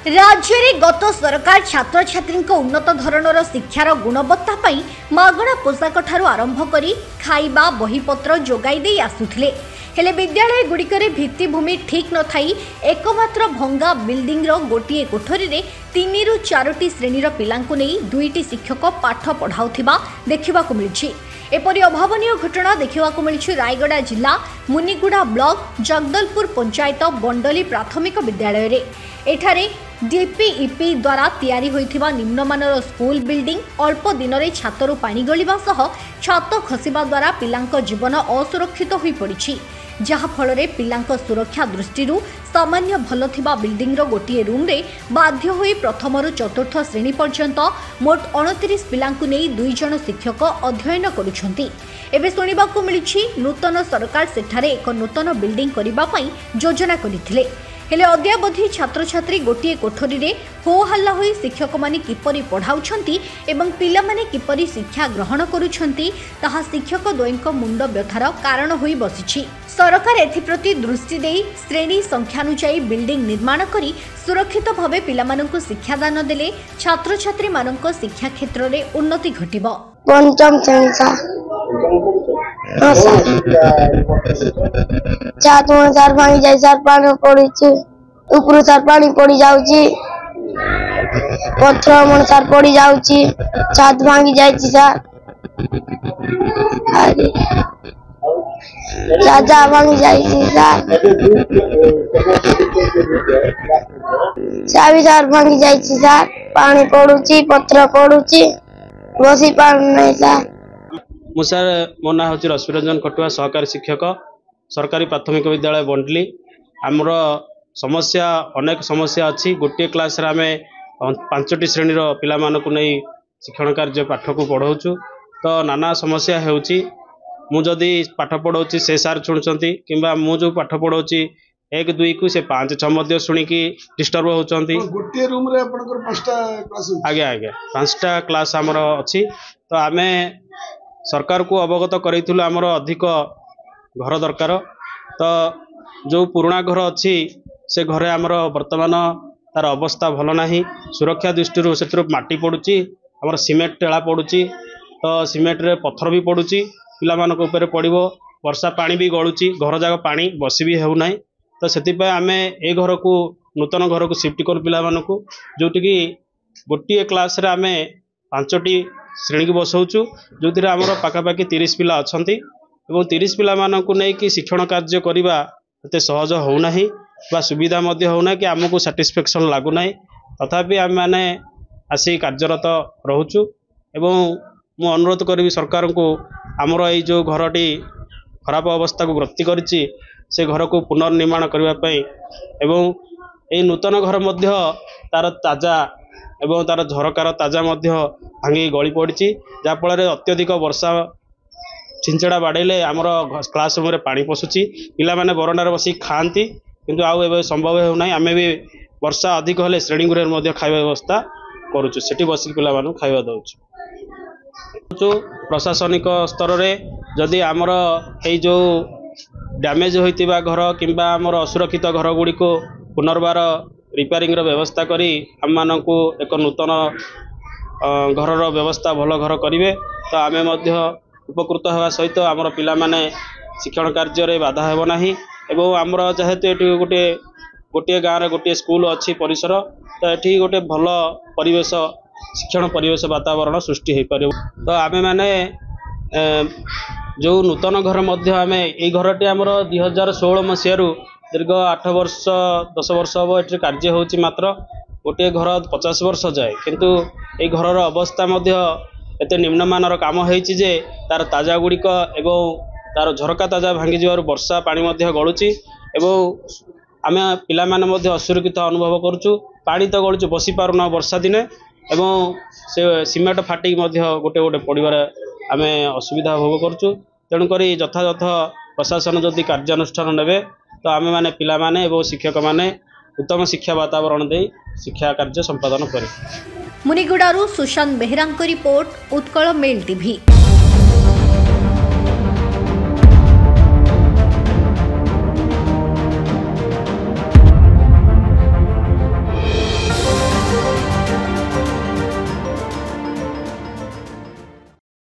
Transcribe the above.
राज्य में गत सरकार छात्र छात्री उन्नत धरणर शिक्षार गुणवत्ता पाई मागणा पोशाक ठारू आरंभ करी खाइबा बहीपत्र जोगाई दे आसुथिले हेले विद्यालय गुड़िकर भित्तिभूमि ठीक न थाई एकमात्र भंगा बिल्डिंग गोटे कोठरी रे 3 ରୁ 4टी श्रेणीर पिलांकु नहीं 2टी शिक्षक पाठ पढ़ाउथिबा देखिबाकु मिलछि। एपरि अभावनीय घटना देखिबाकु मिलछि रायगड़ा जिला मुनिगुड़ा ब्लॉक जगदलपुर पंचायत बंडली प्राथमिक विद्यालय रे। एठारे डीपीईपी द्वारा तैयारी होइथिबा निम्नमानर स्कूल बिल्डिंग अल्प दिन रे छातरु पानी गलिबा सह छात खसिबा द्वारा पिलांक जीवन असुरक्षित होई पड़िछि, जहा फल रे पिलांक सुरक्षा दृष्टि सामान्य भल थिबा बिल्डिंग रो गोटे रूम रे बाध्य होई प्रथम रु चतुर्थ श्रेणी पर्यंत मोट 29 पिलांकु नेई 2 जण शिक्षक अध्ययन करुछंती। एबे सुनिबाकु मिलिछि नूतन सरकार सेठारे एक नूतन बिल्डिंग करिबा पई योजना करिथिले, हेले अद्यावधि छात्र छात्री गोटे कोठरी रे हो हल्ला होई शिक्षक माने किपरि पढ़ाउछंती एवं पिला माने किपरि शिक्षा ग्रहण करुछंती ताहा शिक्षक द्वयଙ୍କ मुंड व्यथार कारण होई बसिछि। सरकार एथिप्रति दृष्टि देई श्रेणी संख्यानुसायी बिल्डिंग निर्माण करी सुरक्षित भावे पिलामानंकु शिक्षादान देले छात्र छात्री मानंक शिक्षा क्षेत्र रे उन्नति घटिबो। पंचम श्रेणी छात सार पानी जाय सार पानी पड़ी ऊपर सार पानी पड़ी जाउची पत्थर मन सार पड़ी जाउची छात भांगी जायची सार राजा भांगी जायची सार चाबी सार भांगी जायची सार पानी पड़ुची पत्थर पड़ुची बसी पानी नहीं सार। मु सर मो ना हूँ रश्मिरंजन खटुआ सहकारी शिक्षक सरकारी प्राथमिक विद्यालय बंडली। आमर समस्या अनेक समस्या अच्छी गोटे क्लास रे आमे 5टी श्रेणी पिला मानकु नहीं शिक्षण कार्य पाठ को पढ़ाऊँ तो नाना समस्या होउची। मु जदि पाठ पढ़ाऊँ से सार शुणुंट कि जो पाठ पढ़ाऊँ 1 2 को से 5 6 मध्य शुणिकी डिस्टर्ब होउचंती। गोटे रूम रे आपनकर 5टा क्लास आगे आगे 5टा क्लास हमर अच्छी तो आमे सरकार को अवगत करेइथुलु आमर अधिक घर दरकार तो जो पुराना घर अच्छी से घरे आमर वर्तमान तार अवस्था भल नाही सुरक्षा दृष्टि से माटी पड़ुची आमर सीमेंट टेला पड़ुची तो सीमेंट रे पत्थर भी पड़ुची पिला मानक ऊपर पड़िबो वर्षा पानी भी गलुची घर जाक पानी बसी भी हेउ नाही तो सेतिपय आमे ए घर को नूतन घर को शिफ्ट कर पिला मानक जोटी की गोटे क्लास रे आमे 5टी श्रेणी की बसाऊँ जो थी आम पाखापाखि 30 पिला अच्छा 30 पिला मानक नहीं कि शिक्षण कार्य करवा एत सहज होना बा सुविधा होना कि आमको साटिस्फैक्शन लगुना तथापि आम मैंने आसी कार्यरत रोचु एवं मु अनुरोध करी सरकार को आमर ये जो घरटी खराब अवस्था को गति करिछि से घर को पुनर्निर्माण करने एवं ये नूतन घर मध्य तार ताजा एवं तार झरकार ताजा भांगी गली पड़ी जहाँफल अत्यधिक वर्षा छिंचड़ा बाड़े आमर क्लास रूम पानी पशुची पिला माने बरंडार बसी खाती किंतु आउ एवं संभव होना आम भी वर्षा अधिक हेल्ले श्रेणी गृह खाଇବା व्यवस्था करुचु सेठी बसिक पिला मानू खाଇବା दउछु। प्रशासनिक स्तर में जदि आमर ये जो डैमेज होइतिबा घर किंबा आमर असुरक्षित घर गुड़ी को पुनर्बार रिपेयरिंग व्यवस्था करी आम मानकु एक नूतन घर व्यवस्था भल घर करेंगे तो आमे मध्य उपकृत होगा सहित आमर पिला माने शिक्षण कार्य बाधा हेब नाही एवं आमर जेहेतु ये गोटे गाँव गोटे स्कूल अच्छी परिसर तो ये गोटे भल परिवेश शिक्षण परिवेश वातावरण सृष्टि हो पार तो आमे माने जो नूतन घर मध्य आमे ये घरटी आमर 2016 मसीह दीर्घ 8 वर्ष 10 वर्ष हम ये कार्य होची मात्र गोटे घर 50 वर्ष जाए किंतु ये घर अवस्था एत निम्नमानर काम होइछि जे तार ताजा गुड़िक एवं तार झरका ताजा भांगी जवार वर्षा पानी गलुची एवं आम पिला माने असुरक्षित अनुभव करुचु पानी तो गलुचु बसी पारुना वर्षा दिने एवं से सीमेंट फाटिक गोटे गोटे पड़िबार आम असुविधा भोग करुचु तेणुक यथायथ प्रशासन जदि कार्यानुष्ठान नेबे तो आम मैंने पिला माने एवं शिक्षक माने उत्तम शिक्षा वातावरण दे शिक्षा कार्य संपादन करे। मुनिगुड़ारू सुशांत बेहेरांक रिपोर्ट उत्कल मेल टीवी।